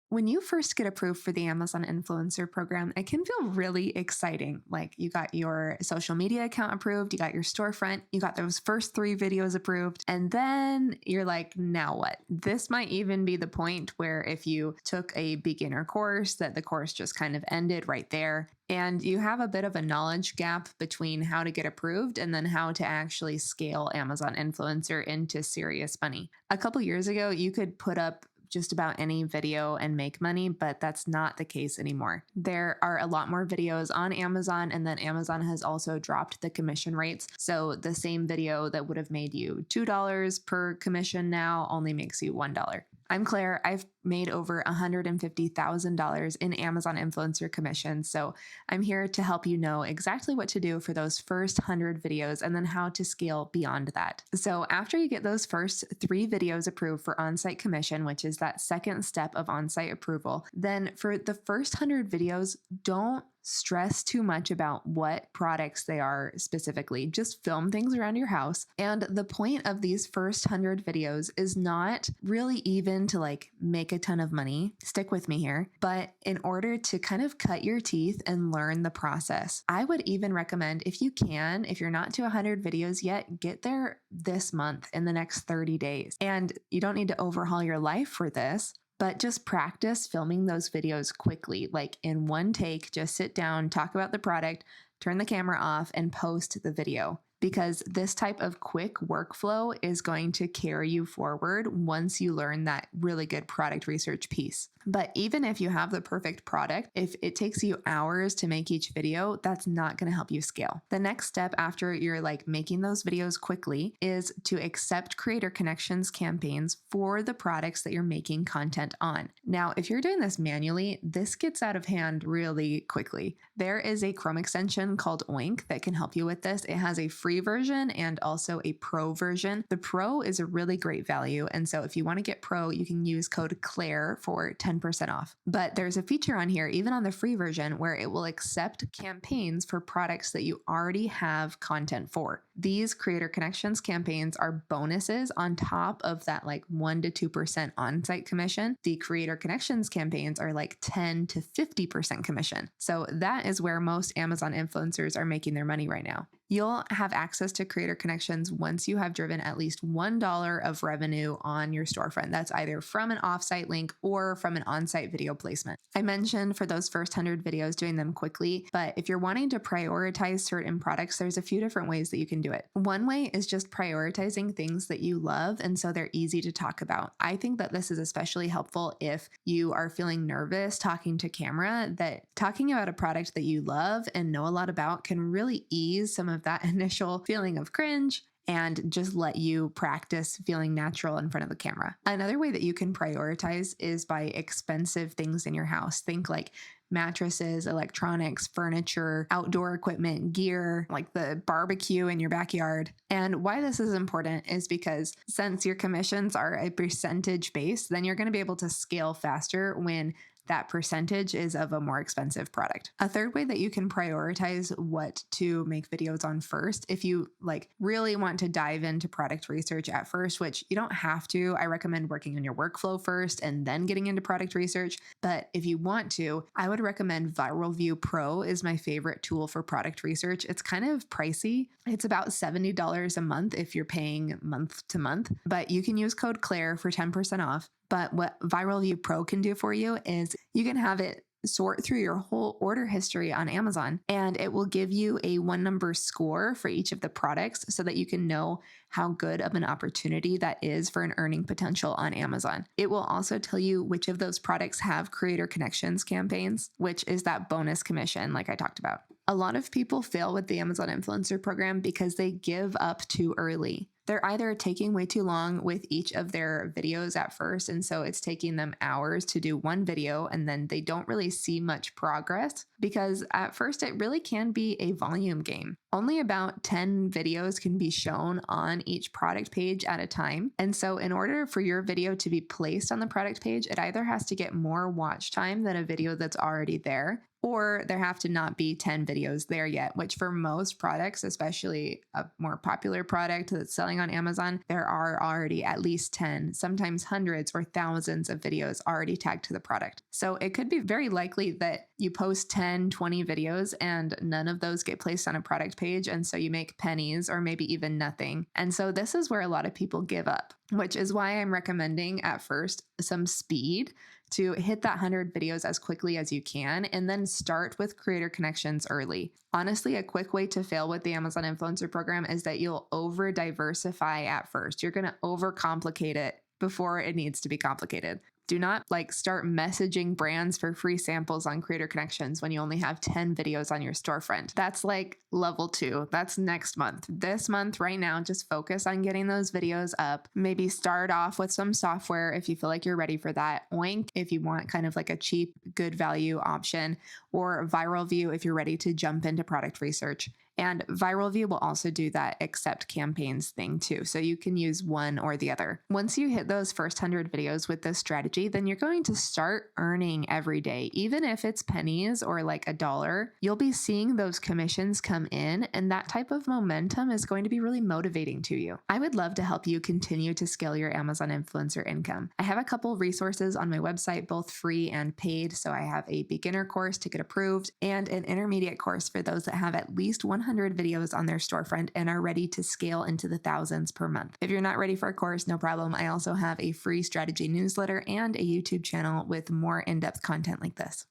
When you first get approved for the Amazon Influencer Program, it can feel really exciting. Like you got your social media account approved, you got your storefront, you got those first 3 videos approved, and then you're like, now what? This might even be the point where if you took a beginner course, that the course just kind of ended right there. And you have a bit of a knowledge gap between how to get approved and then how to actually scale Amazon Influencer into serious money. A couple years ago, you could put up just about any video and make money, but that's not the case anymore. There are a lot more videos on Amazon, and then Amazon has also dropped the commission rates. So the same video that would have made you $2 per commission now only makes you $1. I'm Claire. I've made over $150,000 in Amazon influencer commissions. So I'm here to help you know exactly what to do for those first 100 videos and then how to scale beyond that. So after you get those first 3 videos approved for on-site commission, which is that second step of on-site approval, then for the first 100 videos, don't stress too much about what products they are specifically. Just film things around your house. And the point of these first 100 videos is not really even to like make a ton of money. Stick with me here. But in order to kind of cut your teeth and learn the process, I would even recommend, if you can, if you're not to 100 videos yet, get there this month in the next 30 days. And you don't need to overhaul your life for this, but just practice filming those videos quickly, like in one take. Just sit down, talk about the product, turn the camera off, and post the video. Because this type of quick workflow is going to carry you forward once you learn that really good product research piece. But even if you have the perfect product, if it takes you hours to make each video, that's not going to help you scale. The next step after you're like making those videos quickly is to accept Creator Connections campaigns for the products that you're making content on. Now, if you're doing this manually, this gets out of hand really quickly. There is a Chrome extension called Oink that can help you with this. It has a free version and also a pro version. The pro is a really great value. And so if you want to get pro, you can use code Claire for 10% off. But there's a feature on here, even on the free version, where it will accept campaigns for products that you already have content for. These Creator Connections campaigns are bonuses on top of that like 1 to 2% on-site commission. The Creator Connections campaigns are like 10 to 50% commission. So that is where most Amazon influencers are making their money right now. You'll have access to Creator Connections once you have driven at least $1 of revenue on your storefront. That's either from an offsite link or from an on-site video placement. I mentioned for those first 100 videos doing them quickly, but if you're wanting to prioritize certain products, there's a few different ways that you can do it. One way is just prioritizing things that you love, and so they're easy to talk about. I think that this is especially helpful if you are feeling nervous talking to camera, that talking about a product that you love and know a lot about can really ease some of that initial feeling of cringe and just let you practice feeling natural in front of the camera. Another way that you can prioritize is by expensive things in your house. Think like mattresses, electronics, furniture, outdoor equipment, gear, like the barbecue in your backyard. And why this is important is because since your commissions are a percentage base, then you're going to be able to scale faster when that percentage is of a more expensive product. A third way that you can prioritize what to make videos on first, if you like really want to dive into product research at first, which you don't have to, I recommend working on your workflow first and then getting into product research. But if you want to, I would recommend Viral View Pro is my favorite tool for product research. It's kind of pricey. It's about $70 a month if you're paying month to month, but you can use code Claire for 10% off. But what Viral View Pro can do for you is you can have it sort through your whole order history on Amazon, and it will give you a 1-number score for each of the products so that you can know how good of an opportunity that is for an earning potential on Amazon. It will also tell you which of those products have Creator Connections campaigns, which is that bonus commission like I talked about. A lot of people fail with the Amazon Influencer Program because they give up too early. They're either taking way too long with each of their videos at first, and so it's taking them hours to do one video, and then they don't really see much progress because at first it really can be a volume game. Only about 10 videos can be shown on each product page at a time. And so in order for your video to be placed on the product page, it either has to get more watch time than a video that's already there, or there have to not be 10 videos there yet, which for most products, especially a more popular product that's selling on Amazon, there are already at least 10, sometimes hundreds or thousands of videos already tagged to the product. So it could be very likely that you post 10, 20 videos and none of those get placed on a product page. And so you make pennies or maybe even nothing. And so this is where a lot of people give up, which is why I'm recommending at first some speed to hit that 100 videos as quickly as you can, and then start with creator connections early. Honestly, a quick way to fail with the Amazon Influencer Program is that you'll over diversify at first. You're going to overcomplicate it before it needs to be complicated. Do not start messaging brands for free samples on Creator Connections when you only have 10 videos on your storefront. That's like level 2. That's next month. This month, right now, just focus on getting those videos up. Maybe start off with some software if you feel like you're ready for that. Oink if you want kind of like a cheap, good value option, or Viral View if you're ready to jump into product research. And Viral View will also do that accept campaigns thing too. So you can use one or the other. Once you hit those first 100 videos with this strategy, then you're going to start earning every day. Even if it's pennies or like $1, you'll be seeing those commissions come in, and that type of momentum is going to be really motivating to you. I would love to help you continue to scale your Amazon influencer income. I have a couple resources on my website, both free and paid. So I have a beginner course to get approved and an intermediate course for those that have at least 100 videos on their storefront and are ready to scale into the thousands per month. If you're not ready for a course, no problem. I also have a free strategy newsletter and a YouTube channel with more in-depth content like this.